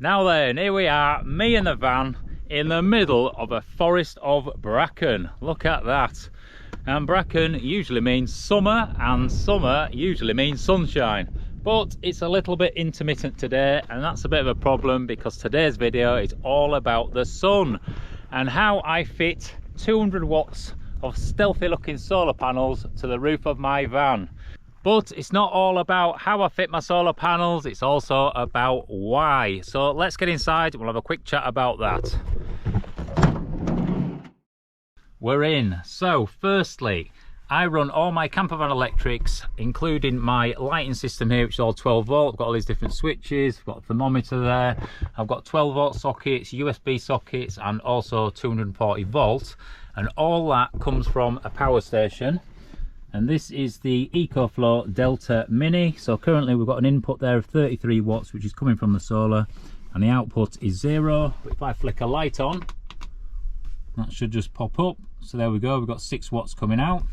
Now then, here we are, me and the van in the middle of a forest of bracken. Look at that. And bracken usually means summer, and summer usually means sunshine. But it's a little bit intermittent today, and that's a bit of a problem because today's video is all about the sun and how I fit 200 watts of stealthy looking solar panels to the roof of my van. But it's not all about how I fit my solar panels, it's also about why. So let's get inside, we'll have a quick chat about that. We're in. So firstly, I run all my campervan electrics, including my lighting system here, which is all 12 volt. I've got all these different switches, I've got a thermometer there, I've got 12 volt sockets, USB sockets, and also 240 volt. And all that comes from a power station. And this is the EcoFlow Delta Mini. So currently we've got an input there of 33 watts, which is coming from the solar, and the output is 0. But if I flick a light on, that should just pop up. So there we go, we've got 6 watts coming out.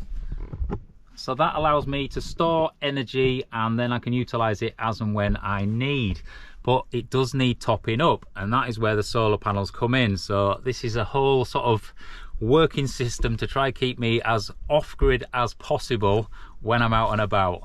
So that allows me to store energy, and then I can utilize it as and when I need. But it does need topping up, and that is where the solar panels come in. So this is a whole sort of working system to try keep me as off-grid as possible when I'm out and about.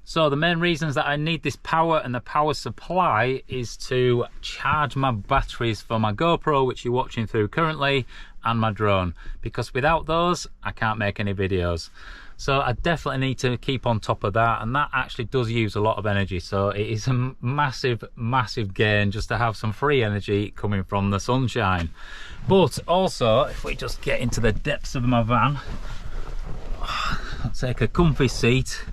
So the main reasons that I need this power and the power supply is to charge my batteries for my GoPro, which you're watching through currently, and my drone, because without those I can't make any videos. So I definitely need to keep on top of that, and that actually does use a lot of energy. So it is a massive gain just to have some free energy coming from the sunshine. But also, if we just get into the depths of my van, I'll take a comfy seat.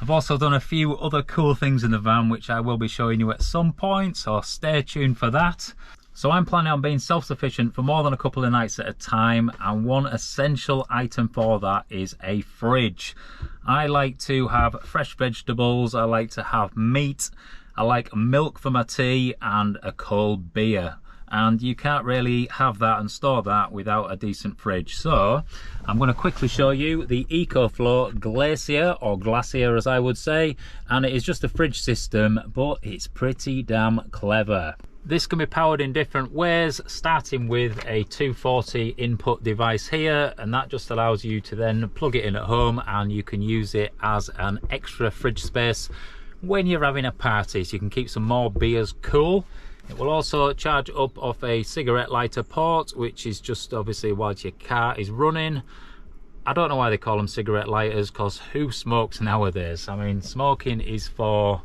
I've also done a few other cool things in the van, which I will be showing you at some point, so stay tuned for that. So I'm planning on being self-sufficient for more than a couple of nights at a time, and one essential item for that is a fridge. I like to have fresh vegetables, I like to have meat, I like milk for my tea, and a cold beer. And you can't really have that and store that without a decent fridge. So I'm going to quickly show you the EcoFlow GLACIER, or GLACIER as I would say, and it is just a fridge system, but it's pretty damn clever. This can be powered in different ways, starting with a 240 input device here, and that just allows you to then plug it in at home, and you can use it as an extra fridge space when you're having a party, so you can keep some more beers cool. It will also charge up off a cigarette lighter port, which is just obviously whilst your car is running. I don't know why they call them cigarette lighters, because who smokes nowadays? I mean, smoking is for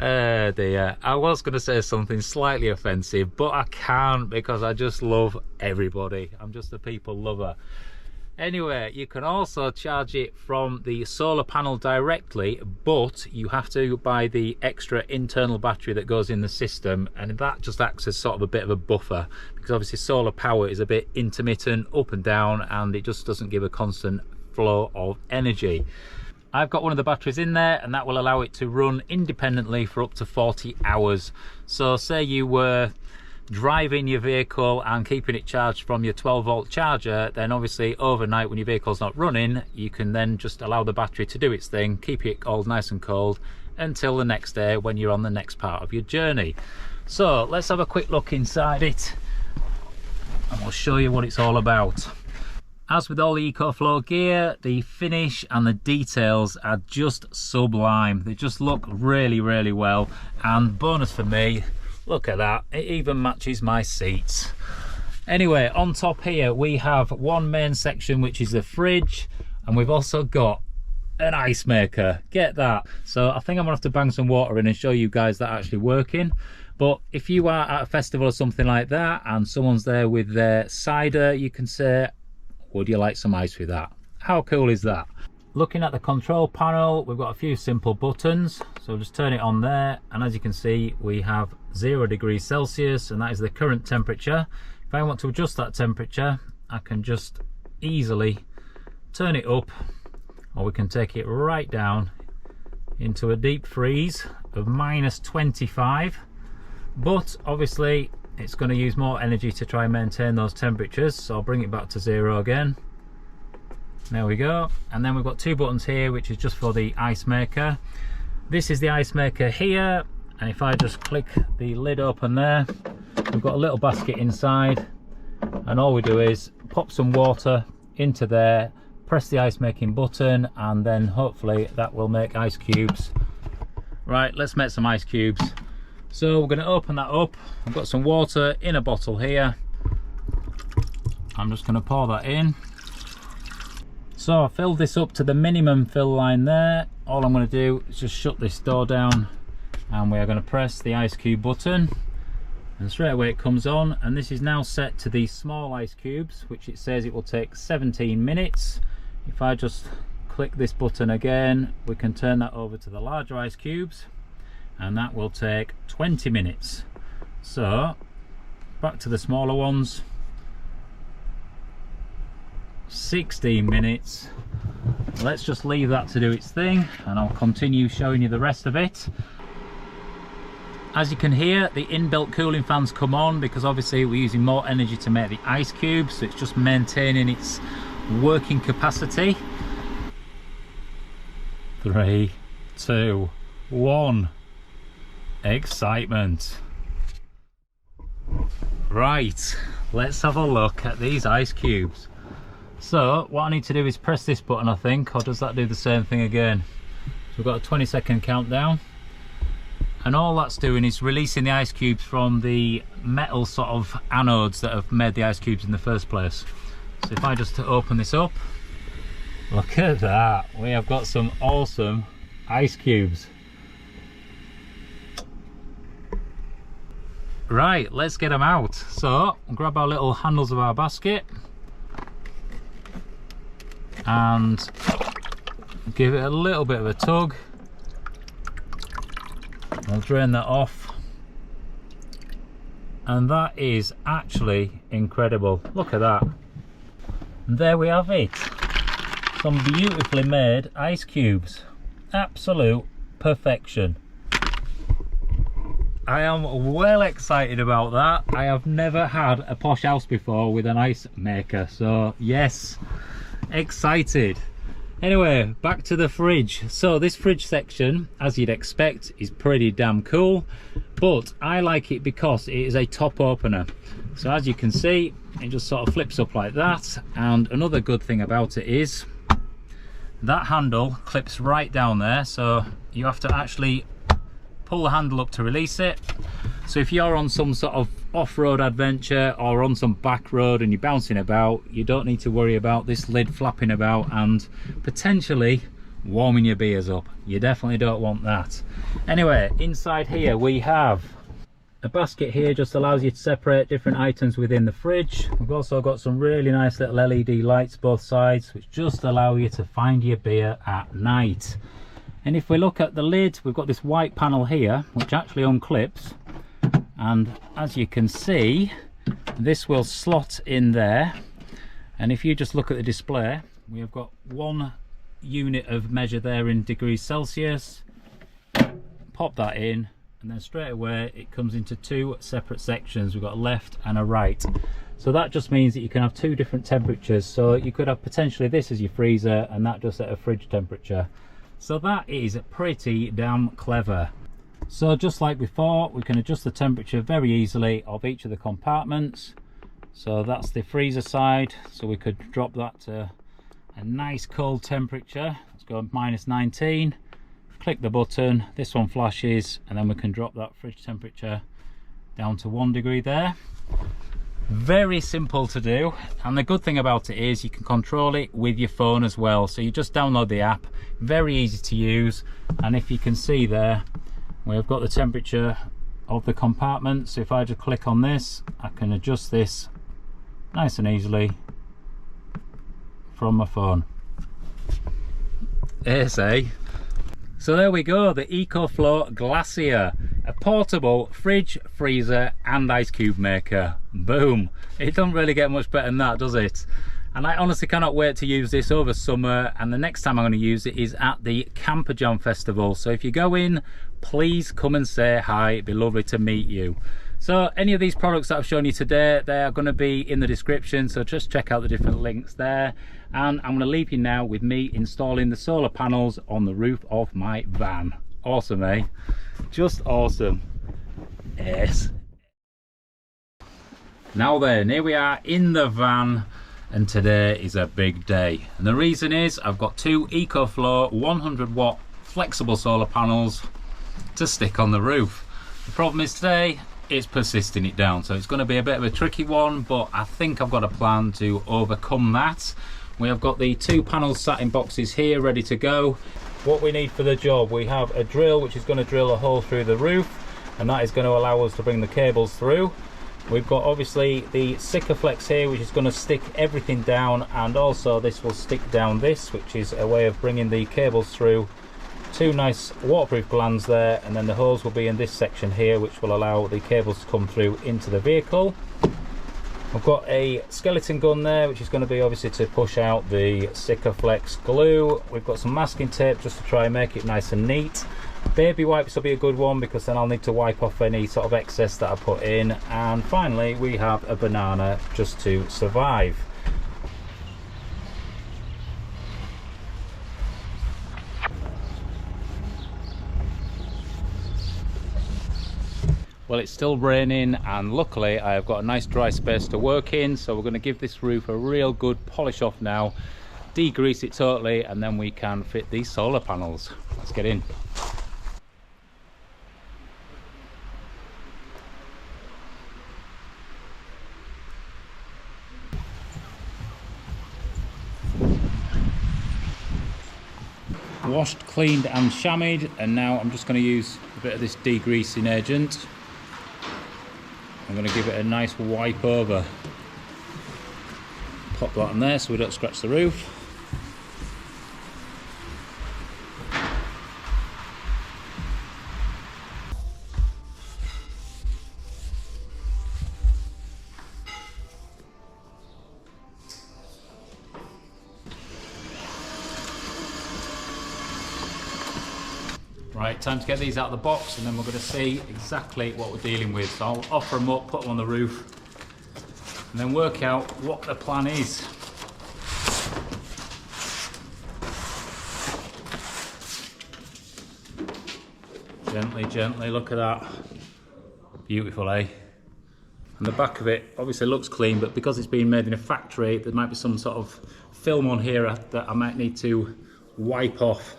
oh dear, I was going to say something slightly offensive, but I can't because I just love everybody. I'm just a people lover. Anyway, you can also charge it from the solar panel directly, but you have to buy the extra internal battery that goes in the system, and that just acts as sort of a bit of a buffer, because obviously solar power is a bit intermittent, up and down, and it just doesn't give a constant flow of energy. I've got one of the batteries in there, and that will allow it to run independently for up to 40 hours. So say you were driving your vehicle and keeping it charged from your 12 volt charger, then obviously overnight when your vehicle's not running, you can then just allow the battery to do its thing, keep it all nice and cold until the next day when you're on the next part of your journey. So let's have a quick look inside it, and we'll show you what it's all about. As with all the EcoFlow gear, the finish and the details are just sublime. They just look really well, and bonus for me, look at that, it even matches my seats. Anyway, on top here we have one main section, which is the fridge, and we've also got an ice maker. Get that. So I think I'm gonna have to bang some water in and show you guys that actually working. But if you are at a festival or something like that and someone's there with their cider, you can say, would you like some ice with that? How cool is that? Looking at the control panel, we've got a few simple buttons. So just turn it on there, and as you can see, we have 0 degrees Celsius, and that is the current temperature. If I want to adjust that temperature, I can just easily turn it up, or we can take it right down into a deep freeze of -25. But obviously it's going to use more energy to try and maintain those temperatures, so I'll bring it back to 0 again. There we go. And then we've got 2 buttons here, which is just for the ice maker. This is the ice maker here, And if I just click the lid open there, we've got a little basket inside, and all we do is pop some water into there, press the ice making button, and then hopefully that will make ice cubes. Right, let's make some ice cubes. So we're going to open that up. I've got some water in a bottle here. I'm just going to pour that in. So I filled this up to the minimum fill line there. All I'm going to do is just shut this door down, and we are going to press the ice cube button, and straight away it comes on. And this is now set to the small ice cubes, which it says it will take 17 minutes. If I just click this button again, we can turn that over to the larger ice cubes, and that will take 20 minutes. So back to the smaller ones, 16 minutes. Let's just leave that to do its thing, and I'll continue showing you the rest of it. As you can hear, the inbuilt cooling fans come on because obviously we're using more energy to make the ice cubes, so it's just maintaining its working capacity. 3, 2, 1. Excitement. Right, let's have a look at these ice cubes. So what I need to do is press this button, I think, or does that do the same thing again? So we've got a 20-second countdown, and all that's doing is releasing the ice cubes from the metal sort of anodes that have made the ice cubes in the first place. So if I just open this up, look at that, we have got some awesome ice cubes. Right, let's get them out. So grab our little handles of our basket and give it a little bit of a tug. I'll drain that off, and that is actually incredible. Look at that, and there we have it, some beautifully made ice cubes. Absolute perfection. I am well excited about that. I have never had a posh house before with an ice maker, so yes, excited. Anyway, back to the fridge. So this fridge section, as you'd expect, is pretty damn cool, but I like it because it is a top opener. So as you can see, it just sort of flips up like that, and another good thing about it is that handle clips right down there, so you have to actually pull the handle up to release it. So if you're on some sort of off-road adventure or on some back road and you're bouncing about, you don't need to worry about this lid flapping about and potentially warming your beers up. You definitely don't want that. Anyway, inside here we have a basket here, just allows you to separate different items within the fridge. We've also got some really nice little LED lights both sides, which just allow you to find your beer at night. And if we look at the lid, we've got this white panel here which actually unclips, and as you can see, this will slot in there. And if you just look at the display, we have got 1 unit of measure there in degrees Celsius. Pop that in, and then straight away it comes into 2 separate sections. We've got a left and a right, so that just means that you can have 2 different temperatures. So you could have potentially this as your freezer and that just at a fridge temperature. So that is pretty damn clever. So just like before, we can adjust the temperature very easily of each of the compartments. So that's the freezer side, so we could drop that to a nice cold temperature. Let's go -19, click the button, this one flashes, and then we can drop that fridge temperature down to 1 degree there. Very simple to do, and the good thing about it is you can control it with your phone as well. So you just download the app, very easy to use, and if you can see there, we've got the temperature of the compartment. So if I just click on this, I can adjust this nice and easily from my phone. So there we go, the EcoFlow GLACIER, a portable fridge, freezer and ice cube maker. Boom. It doesn't really get much better than that, does it? And I honestly cannot wait to use this over summer, and the next time I'm going to use it is at the Camper Jam Festival. So if you go in, please come and say hi, it'd be lovely to meet you. So any of these products that I've shown you today, they are going to be in the description, so just check out the different links there. And I'm going to leave you now with me installing the solar panels on the roof of my van. Awesome, eh? Just awesome. Yes. Now then, here we are in the van, and today is a big day. And the reason is I've got two EcoFlow 100 watt flexible solar panels to stick on the roof. The problem is today it's persisting it down, so it's going to be a bit of a tricky one, but I think I've got a plan to overcome that. We have got the two panels sat in boxes here ready to go. What we need for the job, we have a drill which is going to drill a hole through the roof, and that is going to allow us to bring the cables through. We've got obviously the ECOFLOW here, which is going to stick everything down, and also this will stick down this, which is a way of bringing the cables through. Two nice waterproof glands there, and then the hose will be in this section here, which will allow the cables to come through into the vehicle. I've got a skeleton gun there, which is going to be obviously to push out the ECOFLOW glue. We've got some masking tape just to try and make it nice and neat. Baby wipes will be a good one, because then I'll need to wipe off any sort of excess that I put in. And finally we have a banana just to survive. Well, it's still raining, and luckily I've got a nice dry space to work in, so we're going to give this roof a real good polish off now, degrease it totally, and then we can fit these solar panels. Let's get in. Washed, cleaned and chamoised, and now I'm just going to use a bit of this degreasing agent. I'm going to give it a nice wipe over. Pop that on there so we don't scratch the roof. Right, time to get these out of the box, and then we're going to see exactly what we're dealing with. So I'll offer them up, put them on the roof, and then work out what the plan is. Gently, gently, look at that. Beautiful, eh? And the back of it obviously looks clean, but because it's been made in a factory, there might be some sort of film on here that I might need to wipe off.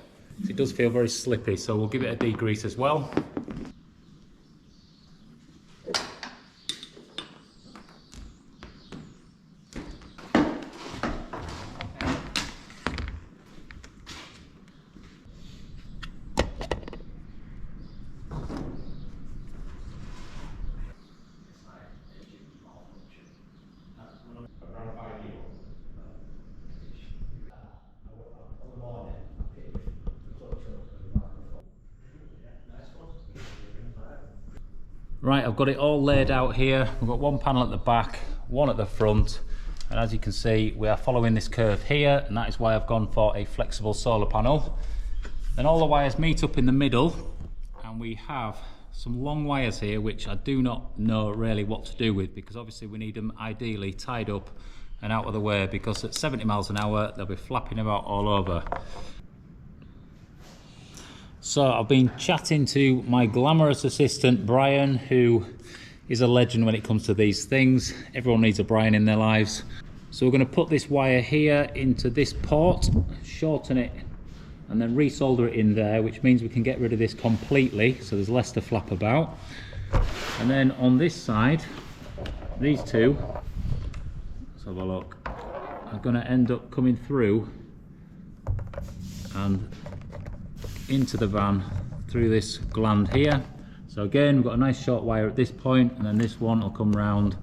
It does feel very slippy, so we'll give it a degrease as well. Right, I've got it all laid out here. We've got one panel at the back, one at the front, and as you can see we are following this curve here, and that is why I've gone for a flexible solar panel. Then all the wires meet up in the middle, and we have some long wires here which I do not know really what to do with, because obviously we need them ideally tied up and out of the way, because at 70 miles an hour they'll be flapping about all over. So I've been chatting to my glamorous assistant Brian, who is a legend when it comes to these things. Everyone needs a Brian in their lives. So we're going to put this wire here into this port, shorten it, and then resolder it in there, which means we can get rid of this completely, so there's less to flap about. And then on this side, these two, let's have a look, are going to end up coming through and into the van through this gland here. So again, we've got a nice short wire at this point, and then this one will come round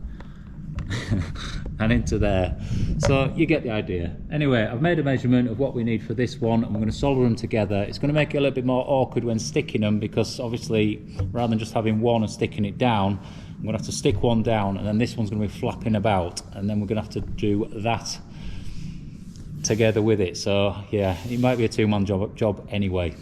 and into there. So you get the idea. Anyway, I've made a measurement of what we need for this one, and we're going to solder them together. It's going to make it a little bit more awkward when sticking them, because obviously rather than just having one and sticking it down, I'm going to have to stick one down, and then this one's going to be flapping about, and then we're going to have to do that together with it. So yeah, it might be a two-man job anyway.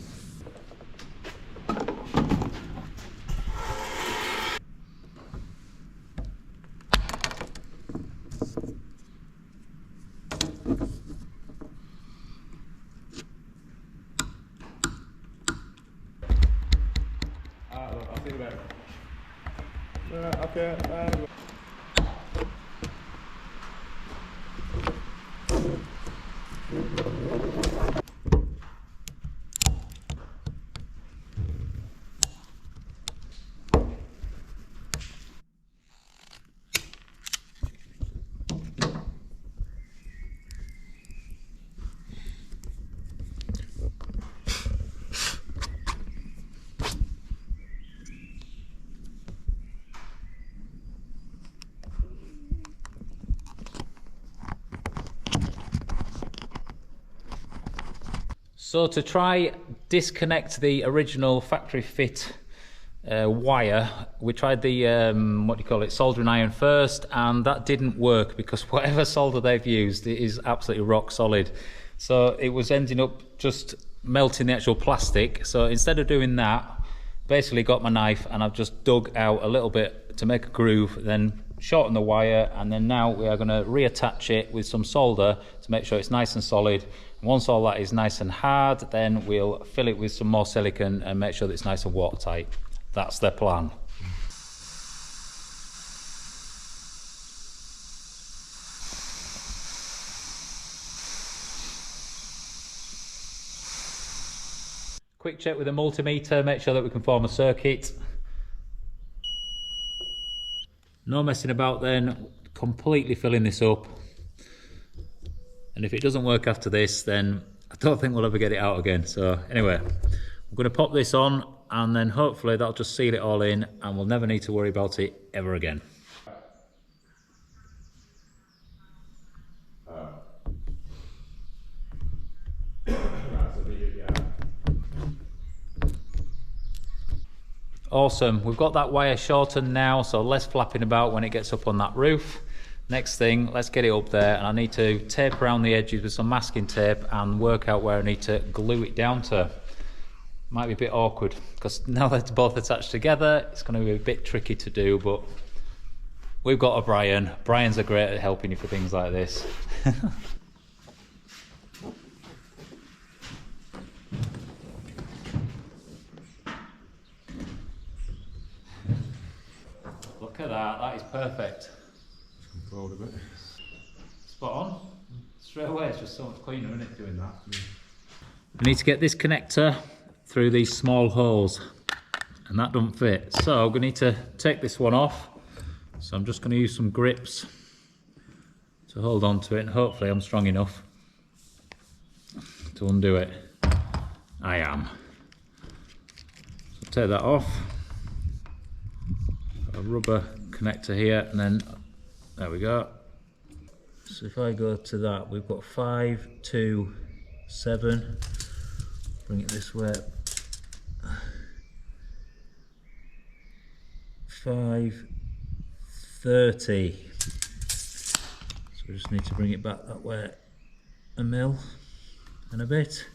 Okay. So to try disconnect the original factory fit wire, we tried the what do you call it, soldering iron first, and that didn't work because whatever solder they've used, it is absolutely rock solid. So it was ending up just melting the actual plastic. So instead of doing that, basically got my knife and I've just dug out a little bit to make a groove, then shorten the wire, and then now we are going to reattach it with some solder to make sure it's nice and solid. Once all that is nice and hard, then we'll fill it with some more silicone and make sure that it's nice and watertight. That's the plan. Quick check with a multimeter, make sure that we can form a circuit. No messing about then, completely filling this up. And if it doesn't work after this, then I don't think we'll ever get it out again. So anyway, we're going to pop this on and then hopefully that'll just seal it all in and we'll never need to worry about it ever again. Awesome, we've got that wire shortened now, so less flapping about when it gets up on that roof. Next thing, let's get it up there, and I need to tape around the edges with some masking tape and work out where I need to glue it down to. Might be a bit awkward because now that it's both attached together, it's going to be a bit tricky to do, but we've got a Brian. Brian's are great at helping you for things like this. Look at that, that is perfect. Forward a bit. Spot on. Straight away, it's just so much cleaner, isn't it, doing that? We need to get this connector through these small holes, and that doesn't fit. So we need to take this one off. So I'm just going to use some grips to hold on to it, and hopefully I'm strong enough to undo it. I am. So take that off. A rubber connector here, and then there we go. So if I go to that, we've got 5, 2, 7. Bring it this way. 5, 30. So we just need to bring it back that way a mil and a bit.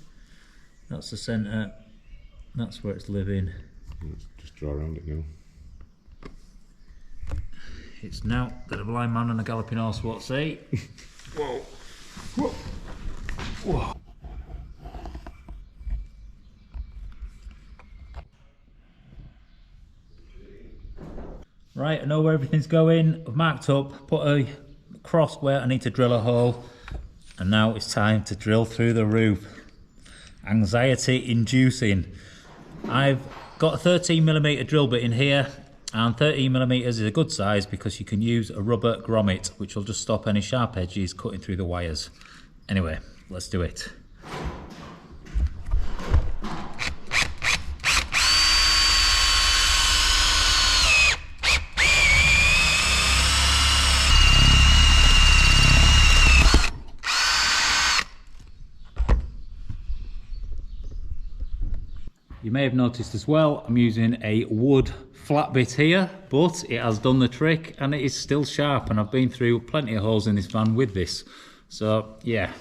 That's the centre. That's where it's living. Just draw around it now. It's now that a blind man and a galloping horse won't see. Whoa. Whoa. Whoa. Right, I know where everything's going. I've marked up, put a cross where I need to drill a hole, and now it's time to drill through the roof. Anxiety inducing. I've got a 13mm drill bit in here, and 13mm is a good size because you can use a rubber grommet, which will just stop any sharp edges cutting through the wires. Anyway, let's do it. You may have noticed as well, I'm using a wood flat bit here, but it has done the trick and it is still sharp, and I've been through plenty of holes in this van with this. So yeah,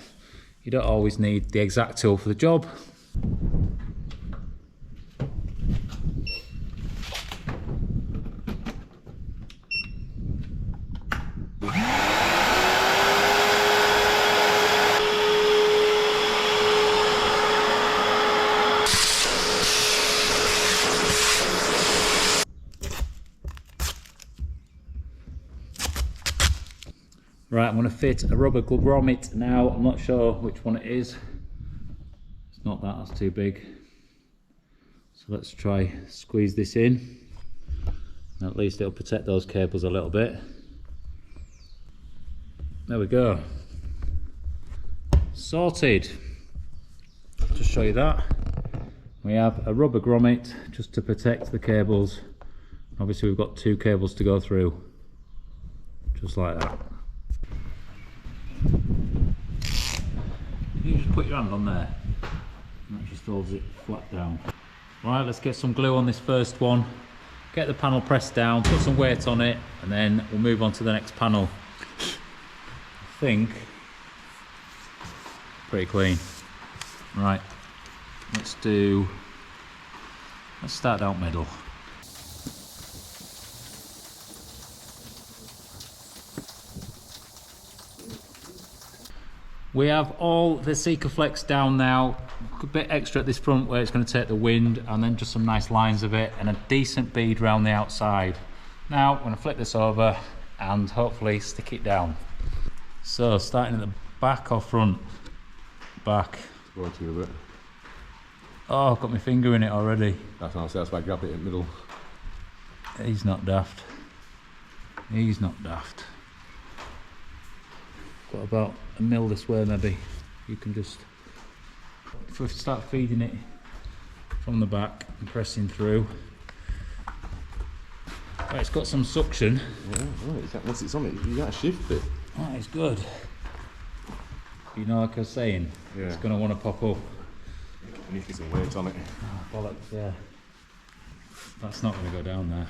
you don't always need the exact tool for the job. Right, I'm going to fit a rubber grommet now. I'm not sure which one it is. It's not that, that's too big. So let's try squeeze this in. At least it'll protect those cables a little bit. There we go. Sorted. Just show you that. We have a rubber grommet just to protect the cables. Obviously we've got 2 cables to go through. Just like that. You just put your hand on there. And that just holds it flat down. Right, let's get some glue on this first one. Get the panel pressed down, put some weight on it, and then we'll move on to the next panel. I think pretty clean. Right, let's start down middle. We have all this ECOFLOW down now, a bit extra at this front where it's going to take the wind, and then just some nice lines of it and a decent bead around the outside. Now I'm going to flip this over and hopefully stick it down. So starting at the back or front? Back. Go to a bit. Oh, I've got my finger in it already. That's what I say, that's why I grab it in the middle. He's not daft. He's not daft. Got about a mil this way maybe. You can just, if we start feeding it from the back and pressing through. Right, it's got some suction. Yeah, right, once it's on it, you gotta shift it. That is good. You know, like I was saying, yeah. It's going to want to pop up. You need to get some weight on it. Oh, bollocks, yeah. That's not going to go down there.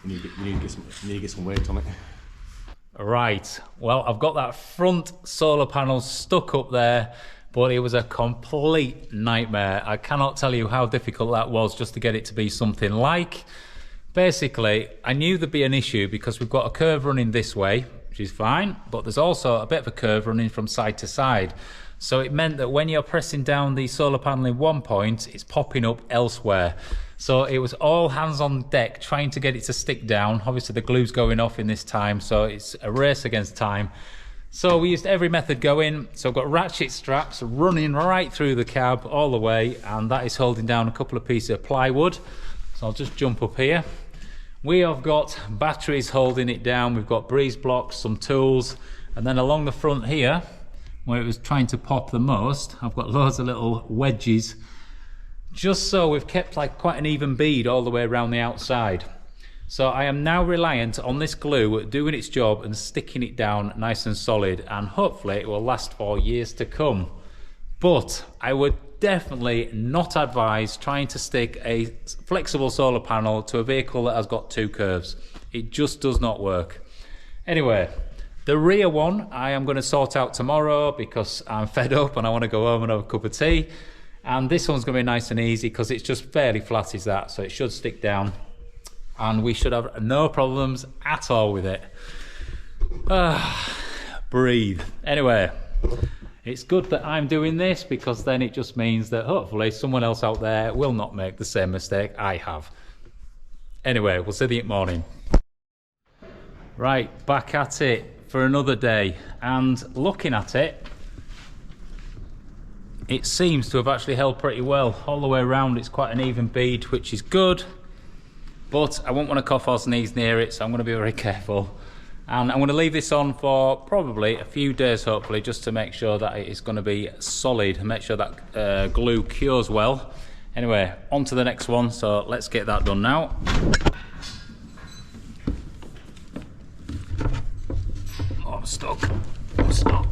You need to get some weight on it. Right, well, I've got that front solar panel stuck up there, but it was a complete nightmare. I cannot tell you how difficult that was just to get it to be something like. Basically, I knew there'd be an issue because we've got a curve running this way, which is fine, but there's also a bit of a curve running from side to side. So it meant that when you're pressing down the solar panel in one point, it's popping up elsewhere. So it was all hands on deck trying to get it to stick down. Obviously the glue's going off in this time, so it's a race against time. So we used every method going. So I've got ratchet straps running right through the cab all the way, and that is holding down a couple of pieces of plywood. So I'll just jump up here. We have got batteries holding it down. We've got breeze blocks, some tools, and then along the front here, where it was trying to pop the most, I've got loads of little wedges, just so we've kept like quite an even bead all the way around the outside. So I am now reliant on this glue doing its job and sticking it down nice and solid, and hopefully it will last for years to come. But I would definitely not advise trying to stick a flexible solar panel to a vehicle that has got 2 curves. It just does not work. Anyway, the rear one I am going to sort out tomorrow because I'm fed up and I want to go home and have a cup of tea. And this one's going to be nice and easy because it's just fairly flat as that, so it should stick down and we should have no problems at all with it. Breathe. Anyway, it's good that I'm doing this because then it just means that hopefully someone else out there will not make the same mistake I have. Anyway, we'll see you in the morning. Right, back at it for another day, and looking at it, it seems to have actually held pretty well all the way around. It's quite an even bead, which is good, but I won't want to cough or sneeze near it, so I'm going to be very careful. And I'm going to leave this on for probably a few days, hopefully, just to make sure that it's going to be solid and make sure that glue cures well. Anyway, on to the next one, so let's get that done now. Oh, I'm stuck. I'm stuck.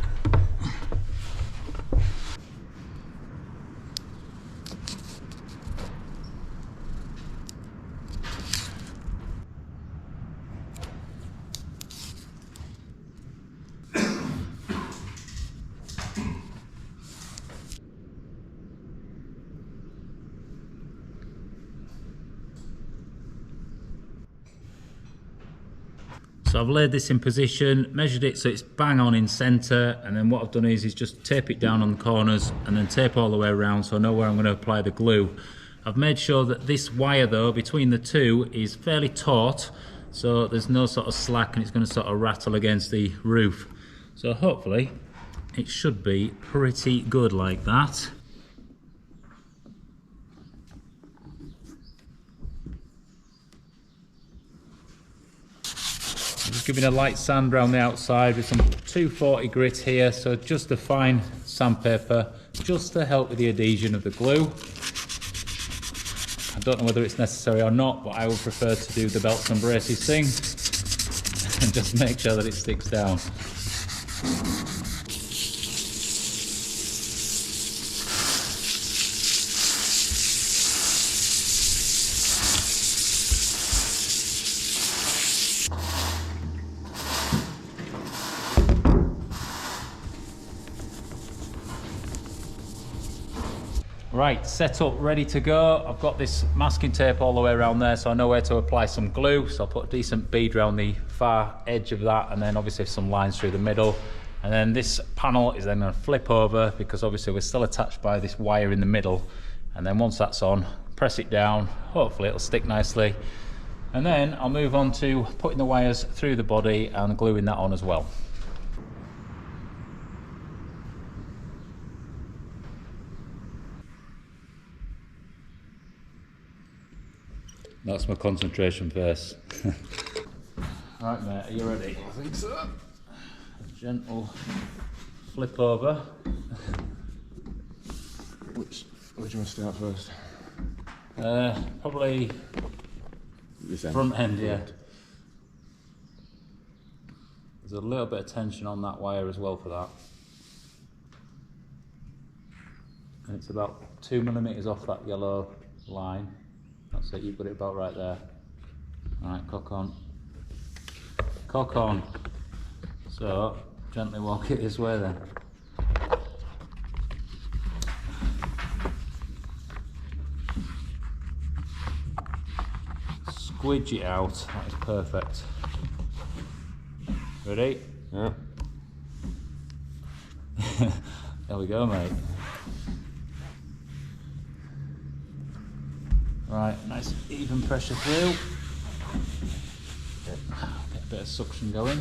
So I've laid this in position, measured it so it's bang on in centre, and then what I've done is just tape it down on the corners and then tape all the way around so I know where I'm going to apply the glue. I've made sure that this wire though between the two is fairly taut, so there's no sort of slack and it's going to sort of rattle against the roof. So hopefully it should be pretty good like that. Just giving a light sand around the outside with some 240 grit here, so just a fine sandpaper just to help with the adhesion of the glue. I don't know whether it's necessary or not, but I would prefer to do the belts and braces thing and just make sure that it sticks down. Right, set up, ready to go. I've got this masking tape all the way around there, so I know where to apply some glue. So I'll put a decent bead around the far edge of that, and then obviously some lines through the middle. And then this panel is then going to flip over, because obviously we're still attached by this wire in the middle. And then once that's on, press it down, hopefully it'll stick nicely. And then I'll move on to putting the wires through the body and gluing that on as well. That's my concentration first. Right mate, are you ready? I think so. A gentle flip over. Where do you want to start first? Probably This end. front end, yeah. There's a little bit of tension on that wire as well for that. And it's about 2 millimeters off that yellow line. That's it, you've got it about right there. Alright, cock on. Cock on. So, gently walk it this way then. Squidge it out, that is perfect. Ready? Yeah. There we go, mate. Right, nice even pressure through. Get a bit of suction going.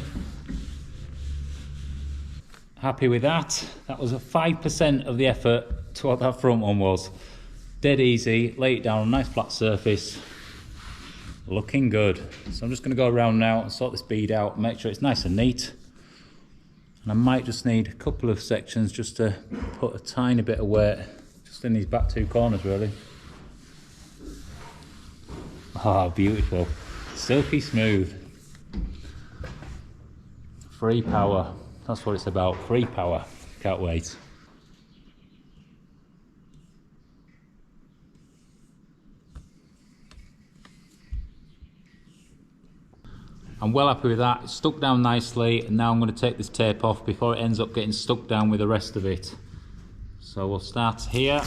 Happy with that. That was a 5% of the effort to what that front one was. Dead easy, lay it down on a nice flat surface. Looking good. So I'm just going to go around now and sort this bead out, make sure it's nice and neat. And I might just need a couple of sections just to put a tiny bit of weight just in these back two corners really. Ah, oh, beautiful. Silky smooth. Free power. That's what it's about. Free power. Can't wait. I'm well happy with that. It's stuck down nicely, and now I'm going to take this tape off before it ends up getting stuck down with the rest of it. So we'll start here.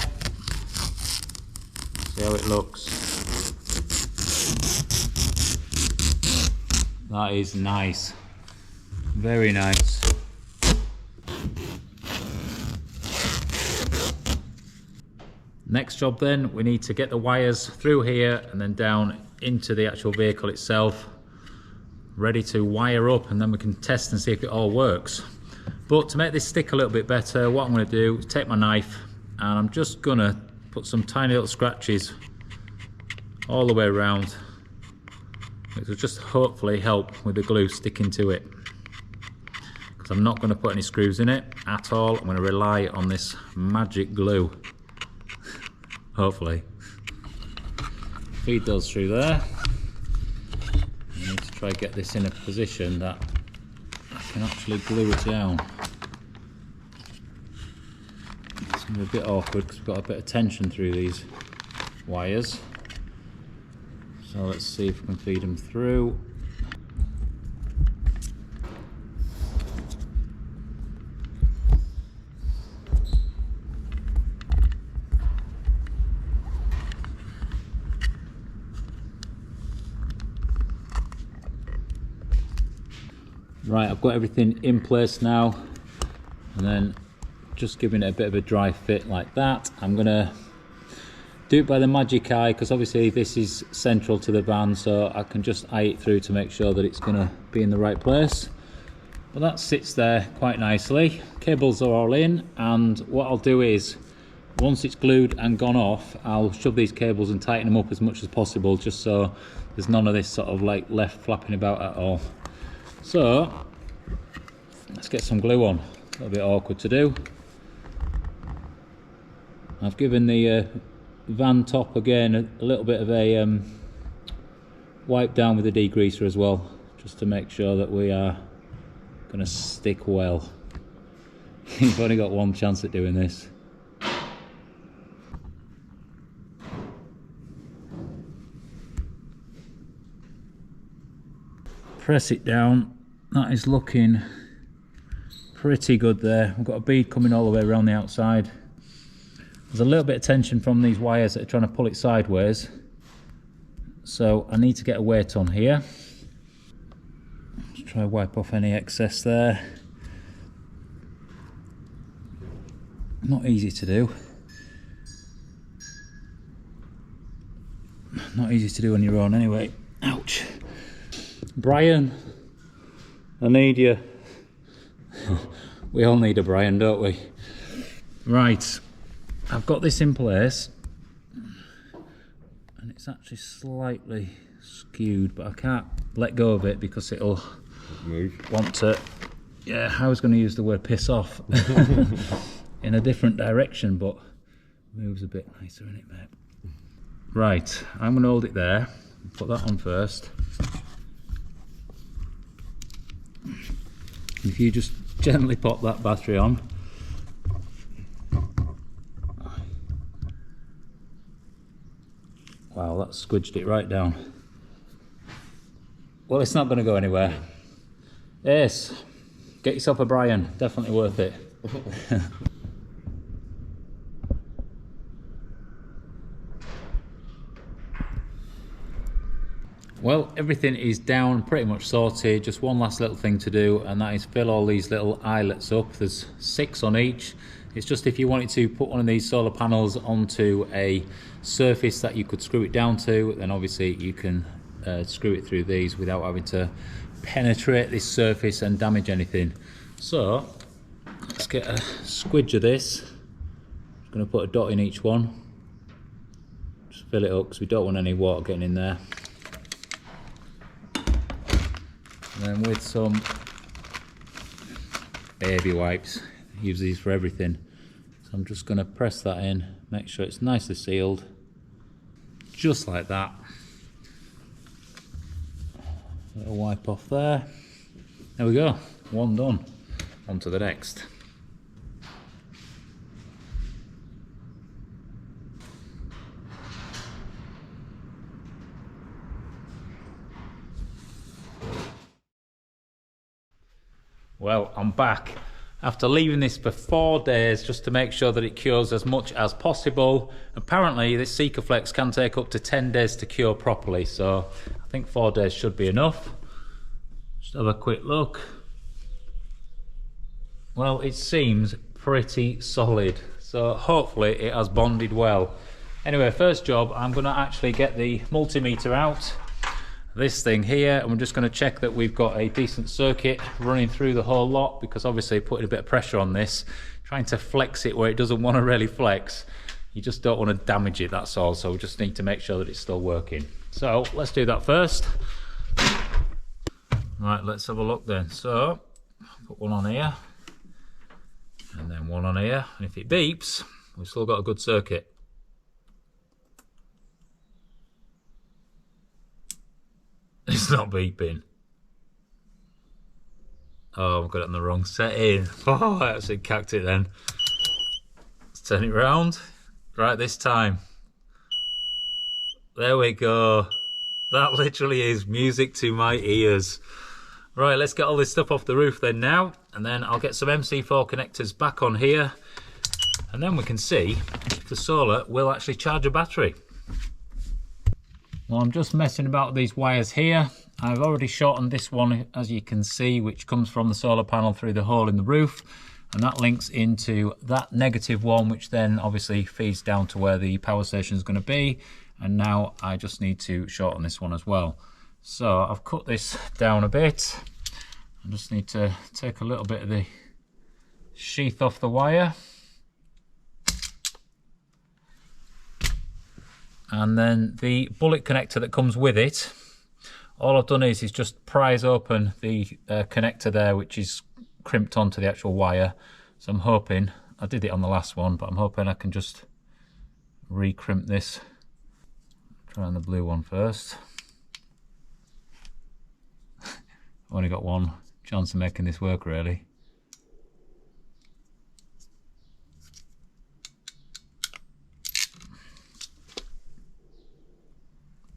See how it looks. That is nice. Very nice. Next job then, we need to get the wires through here and then down into the actual vehicle itself. Ready to wire up, and then we can test and see if it all works. But to make this stick a little bit better, what I'm going to do is take my knife and I'm just going to put some tiny little scratches all the way around. It will just hopefully help with the glue sticking to it, because I'm not going to put any screws in it at all. I'm going to rely on this magic glue. Hopefully. Feed those through there. I need to try and get this in a position that I can actually glue it down. It's going to be a bit awkward because we've got a bit of tension through these wires. So let's see if we can feed them through. Right, I've got everything in place now, and then just giving it a bit of a dry fit like that. I'm gonna do it by the magic eye, because obviously this is central to the van, so I can just eye it through to make sure that it's going to be in the right place. But that sits there quite nicely. Cables are all in, and what I'll do is, once it's glued and gone off, I'll shove these cables and tighten them up as much as possible, just so there's none of this sort of like left flapping about at all. So let's get some glue on. A little bit awkward to do. I've given the van top again a little bit of a wipe down with a degreaser as well, just to make sure that we are going to stick well. You've only got one chance at doing this. Press it down. That is looking pretty good there. We've got a bead coming all the way around the outside. There's a little bit of tension from these wires that are trying to pull it sideways, so I need to get a weight on here. Let's try to wipe off any excess there. Not easy to do. Not easy to do on your own anyway. Ouch. Brian, I need you. We all need a Brian, don't we? Right, I've got this in place, and it's actually slightly skewed, but I can't let go of it because it'll want to, yeah, I was going to use the word piss off in a different direction, but moves a bit nicer, isn't it, mate? Right, I'm going to hold it there, put that on first. If you just gently pop that battery on. Wow, that squidged it right down. Well, it's not going to go anywhere. Yes, get yourself a Brian, definitely worth it. Well, everything is down, pretty much sorted. Just one last little thing to do, and that is fill all these little eyelets up. There's 6 on each. It's just if you wanted to put one of these solar panels onto a surface that you could screw it down to, then obviously you can screw it through these without having to penetrate this surface and damage anything. So let's get a squidge of this. I'm going to put a dot in each one. Just fill it up because we don't want any water getting in there. And then with some baby wipes, use these for everything. So I'm just going to press that in, make sure it's nicely sealed, just like that. Little wipe off there. There we go, one done. On to the next. Well, I'm back after leaving this for 4 days just to make sure that it cures as much as possible. Apparently this ECOFLOW can take up to 10 days to cure properly, so I think 4 days should be enough. Just have a quick look. Well, it seems pretty solid, so hopefully it has bonded well. Anyway, first job, I'm going to actually get the multimeter out. This thing here, and we're just going to check that we've got a decent circuit running through the whole lot, because obviously putting a bit of pressure on this, trying to flex it where it doesn't want to really flex, you just don't want to damage it, that's all. So we just need to make sure that it's still working. So let's do that first. Right, let's have a look then. So put one on here and then one on here, and if it beeps, we've still got a good circuit. It's not beeping. Oh, I've got it on the wrong setting. Oh, I actually cacked it then. Let's turn it round. Right, this time. There we go. That literally is music to my ears. Right, let's get all this stuff off the roof then now, and then I'll get some MC4 connectors back on here, and then we can see if the solar will actually charge a battery. Well, I'm just messing about with these wires here. I've already shortened this one, as you can see, which comes from the solar panel through the hole in the roof. and that links into that negative one, which then obviously feeds down to where the power station is going to be. And now I just need to shorten this one as well. So I've cut this down a bit. I just need to take a little bit of the sheath off the wire. And then the bullet connector that comes with it, all I've done is just prise open the connector there, which is crimped onto the actual wire. So I'm hoping, I did it on the last one, but I'm hoping I can just re-crimp this. Try on the blue one first. I've only got one chance of making this work really.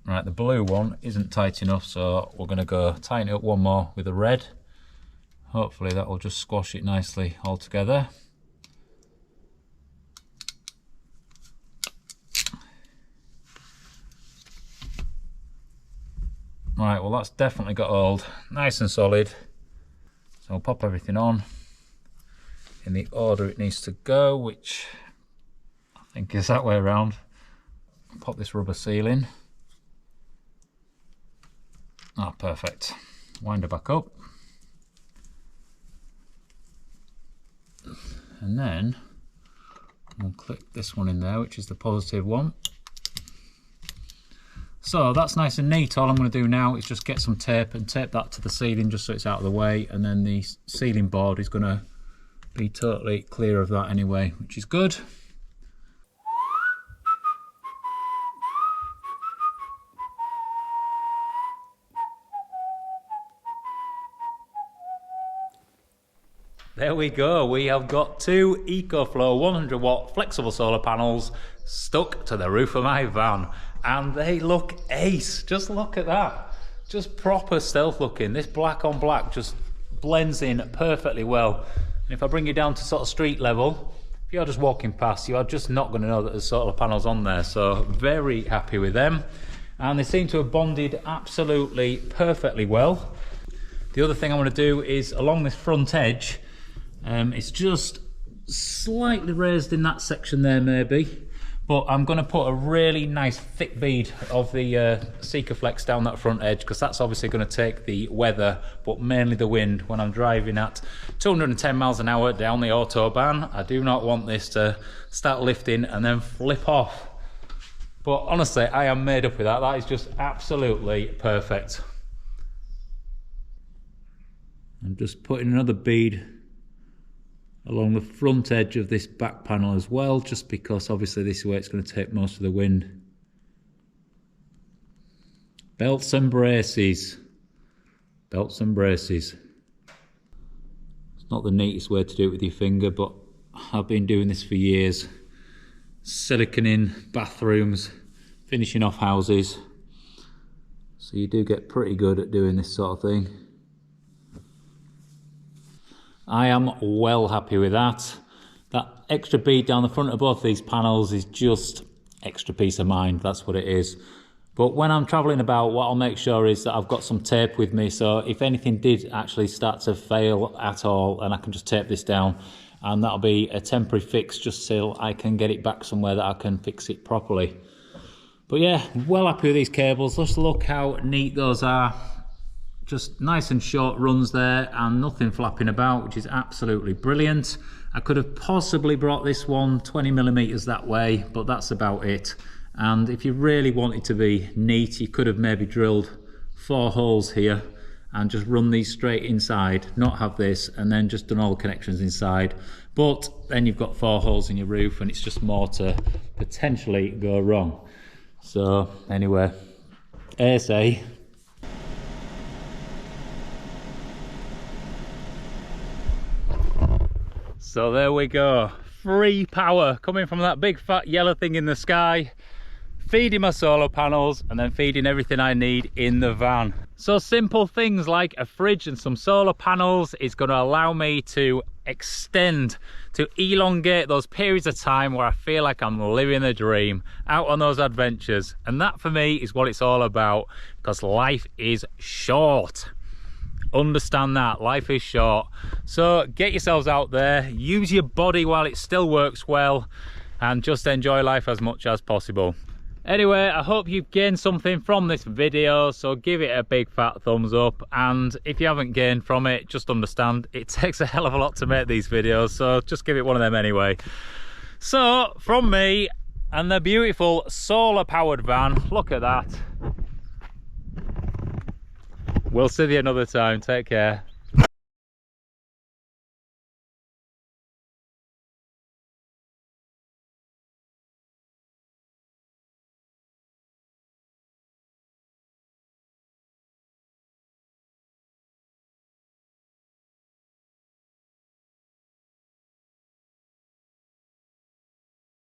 Right, the blue one isn't tight enough, so we're going to go tighten it up one more with the red. Hopefully that will just squash it nicely all together. Right, well that's definitely got hold, nice and solid. So I'll pop everything on in the order it needs to go, which I think is that way around. Pop this rubber seal in. Ah, perfect. Wind it back up. And then we'll click this one in there, which is the positive one. So that's nice and neat. All I'm going to do now is just get some tape and tape that to the ceiling just so it's out of the way, and then the ceiling board is going to be totally clear of that anyway, which is good. There we go, we have got two EcoFlow 100 watt flexible solar panels stuck to the roof of my van, and they look ace. Just look at that, just proper stealth looking. This black on black just blends in perfectly well. And if I bring you down to sort of street level, if you're just walking past, you are just not going to know that there's solar panels on there. So very happy with them, and they seem to have bonded absolutely perfectly well. The other thing I want to do is along this front edge, it's just slightly raised in that section there maybe, but I'm going to put a really nice thick bead of the ECOFLOW down that front edge, because that's obviously going to take the weather, but mainly the wind, when I'm driving at 210 miles an hour down the autobahn. I do not want this to start lifting and then flip off. But honestly, I am made up with that. That is just absolutely perfect. I'm just putting another bead along the front edge of this back panel as well, just because obviously this is where it's going to take most of the wind. Belts and braces. Belts and braces. It's not the neatest way to do it with your finger, but I've been doing this for years. Siliconing bathrooms, finishing off houses. So you do get pretty good at doing this sort of thing. I am well happy with that. That extra bead down the front of both these panels is just extra peace of mind, that's what it is. But when I'm travelling about, what I'll make sure is that I've got some tape with me, so if anything did actually start to fail at all, and I can just tape this down, and that'll be a temporary fix just till I can get it back somewhere that I can fix it properly. But yeah, well happy with these cables. Just look how neat those are. Just nice and short runs there and nothing flapping about, which is absolutely brilliant. I could have possibly brought this one 20mm that way, but that's about it. And if you really wanted to be neat, you could have maybe drilled 4 holes here and just run these straight inside, not have this, and then just done all the connections inside. But then you've got 4 holes in your roof and it's just more to potentially go wrong. So anyway, ASA. So there we go, free power coming from that big fat yellow thing in the sky, feeding my solar panels and then feeding everything I need in the van. So simple things like a fridge and some solar panels is going to allow me to extend, to elongate those periods of time where I feel like I'm living the dream, out on those adventures. And that for me is what it's all about, because life is short. Understand that life is short, so get yourselves out there, use your body while it still works well, and just enjoy life as much as possible. Anyway, I hope you've gained something from this video, so give it a big fat thumbs up, and if you haven't gained from it, just understand it takes a hell of a lot to make these videos, so just give it one of them anyway. So from me and the beautiful solar powered van, look at that. We'll see you another time, take care.